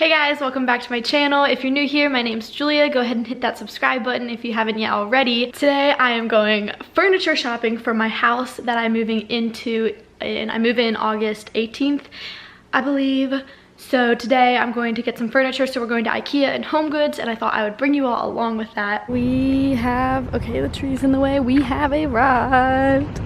Hey guys, welcome back to my channel. If you're new here, my name's Julia. Go ahead and hit that subscribe button if you haven't yet already. Today I am going furniture shopping for my house that I'm moving into, and I move in August 18th, I believe. So today I'm going to get some furniture, so we're going to Ikea and HomeGoods, and I thought I would bring you all along with that. We have, okay, the tree's in the way. We have arrived.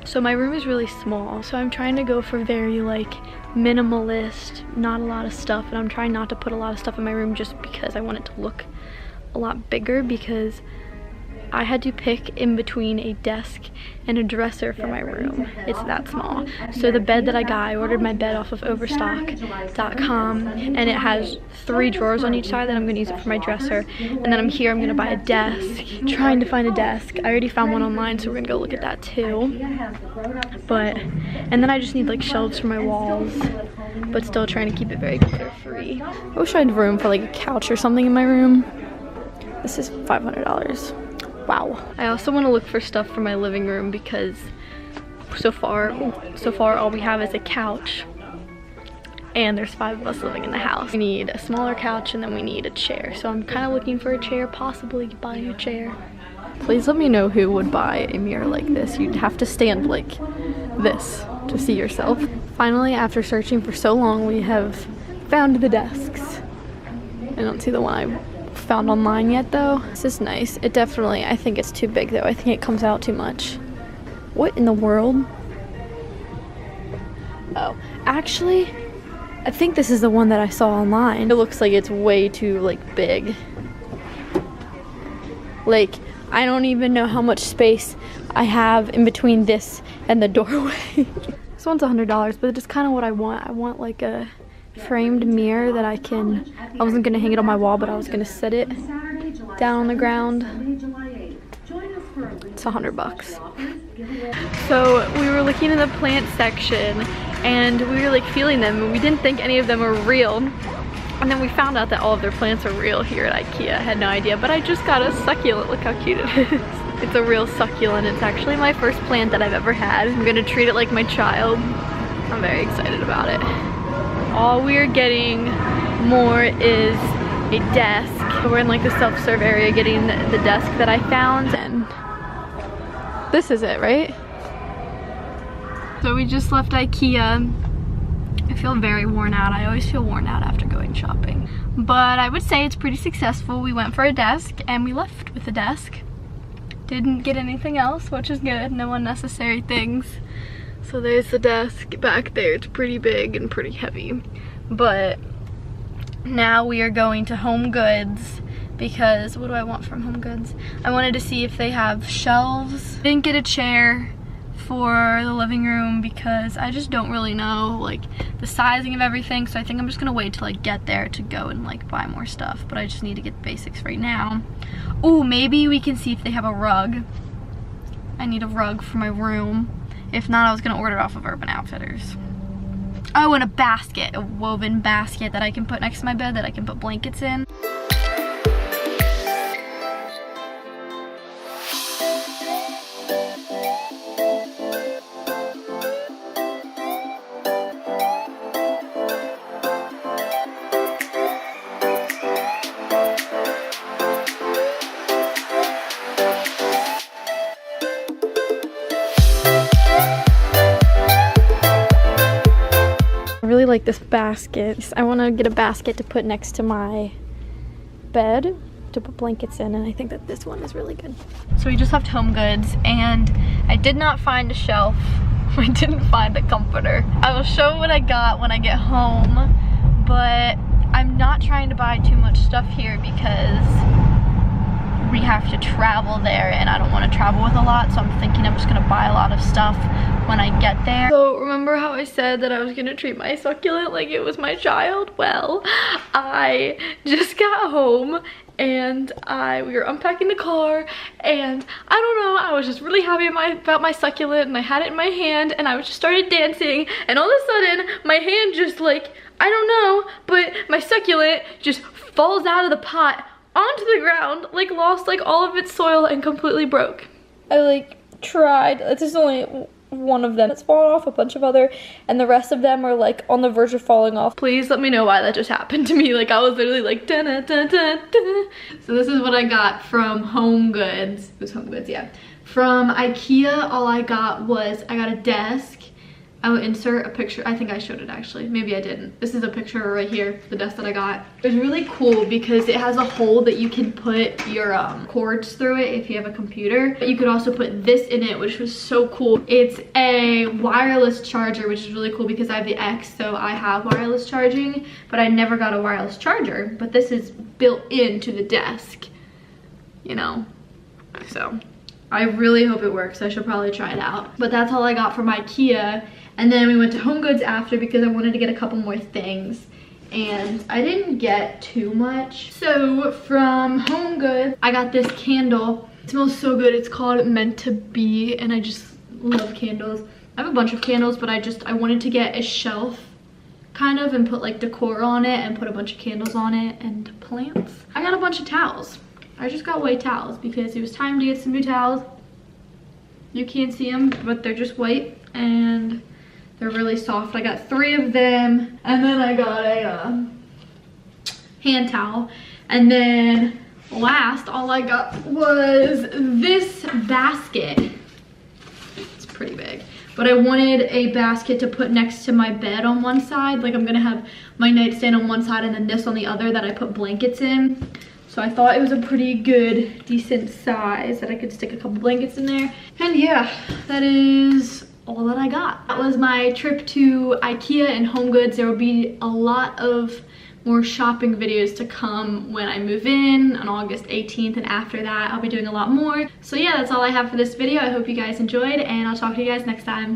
So my room is really small, so I'm trying to go for very like minimalist, not a lot of stuff, and I'm trying not to put a lot of stuff in my room just because I want it to look a lot bigger, because I had to pick in between a desk and a dresser for my room. It's that small. So the bed that I got, I ordered my bed off of overstock.com, and it has 3 drawers on each side that I'm gonna use it for my dresser. And then I'm here, I'm gonna buy a desk, trying to find a desk. I already found one online, so we're gonna go look at that too. And then I just need like shelves for my walls, but still trying to keep it very clutter-free. I wish I had room for like a couch or something in my room. This is $500. Wow. I also want to look for stuff for my living room because so far all we have is a couch, and there's 5 of us living in the house. We need a smaller couch, and then we need a chair. So I'm kind of looking for a chair, possibly buying a chair. Please let me know who would buy a mirror like this. You'd have to stand like this to see yourself. Finally, after searching for so long, we have found the desks. I don't see the one I found online yet though. This is nice. It definitely, I think it's too big though. I think it comes out too much. What in the world? Oh, actually, I think this is the one that I saw online. It looks like it's way too like big. Like, I don't even know how much space I have in between this and the doorway. This one's $100, but it's kind of what I want. I want like a framed mirror that I wasn't gonna hang it on my wall, but I was gonna set it down on the ground. It's $100. So we were looking in the plant section, and we were like feeling them, and we didn't think any of them were real. And then we found out that all of their plants are real here at Ikea. I had no idea, but I just got a succulent. Look how cute it is. It's a real succulent. It's actually my first plant that I've ever had. I'm gonna treat it like my child. I'm very excited about it. All we're getting more is a desk. We're in like the self-serve area getting the desk that I found, and this is it, right? So we just left Ikea. I feel very worn out. I always feel worn out after going shopping. But I would say it's pretty successful. We went for a desk and we left with a desk. Didn't get anything else, which is good. No unnecessary things. So there's the desk back there. It's pretty big and pretty heavy. But now we are going to HomeGoods because what do I want from HomeGoods? I wanted to see if they have shelves. Didn't get a chair for the living room because I just don't really know like the sizing of everything. So I think I'm just gonna wait till I get there to go and like buy more stuff. But I just need to get the basics right now. Oh, maybe we can see if they have a rug. I need a rug for my room. If not, I was gonna order it off of Urban Outfitters. Oh, and a basket, a woven basket that I can put next to my bed that I can put blankets in. I really like this basket. I want to get a basket to put next to my bed to put blankets in, and I think that this one is really good. So we just left HomeGoods, and I did not find a shelf. I didn't find a comforter. I will show what I got when I get home, but I'm not trying to buy too much stuff here because we have to travel there and I don't want to travel with a lot, so I'm thinking I'm just gonna buy a lot of stuff when I get there. So remember how I said that I was gonna treat my succulent like it was my child? Well, I just got home and we were unpacking the car, and I don't know, I was just really happy about my succulent, and I had it in my hand and I just started dancing, and all of a sudden my hand just like, I don't know, but my succulent just falls out of the pot onto the ground, like lost like all of its soil and completely broke. I like tried, this is only one of them that's fallen off, a bunch of other, and the rest of them are like on the verge of falling off. Please let me know why that just happened to me. Like I was literally like da da da da da. So this is what I got from HomeGoods. It was HomeGoods, yeah. From Ikea, all I got was, I got a desk. I will insert a picture. I think I showed it actually. Maybe I didn't. This is a picture right here, the desk that I got. It was really cool because it has a hole that you can put your cords through it if you have a computer. But you could also put this in it, which was so cool. It's a wireless charger, which is really cool because I have the X, so I have wireless charging, but I never got a wireless charger. But this is built into the desk, you know, so I really hope it works. I should probably try it out. But that's all I got from Ikea. And then we went to HomeGoods after because I wanted to get a couple more things. And I didn't get too much. So from HomeGoods, I got this candle. It smells so good. It's called Meant to Be, and I just love candles. I have a bunch of candles, but I wanted to get a shelf kind of and put like decor on it and put a bunch of candles on it and plants. I got a bunch of towels. I just got white towels because it was time to get some new towels. You can't see them, but they're just white and they're really soft. I got 3 of them, and then I got a hand towel. And then last, all I got was this basket. It's pretty big. But I wanted a basket to put next to my bed on one side. Like I'm gonna have my nightstand on one side and then this on the other that I put blankets in. So I thought it was a pretty good, decent size that I could stick a couple blankets in there. And yeah, that is all that I got. That was my trip to Ikea and HomeGoods. There will be a lot of more shopping videos to come when I move in on August 18th, and after that I'll be doing a lot more. So yeah, that's all I have for this video. I hope you guys enjoyed, and I'll talk to you guys next time.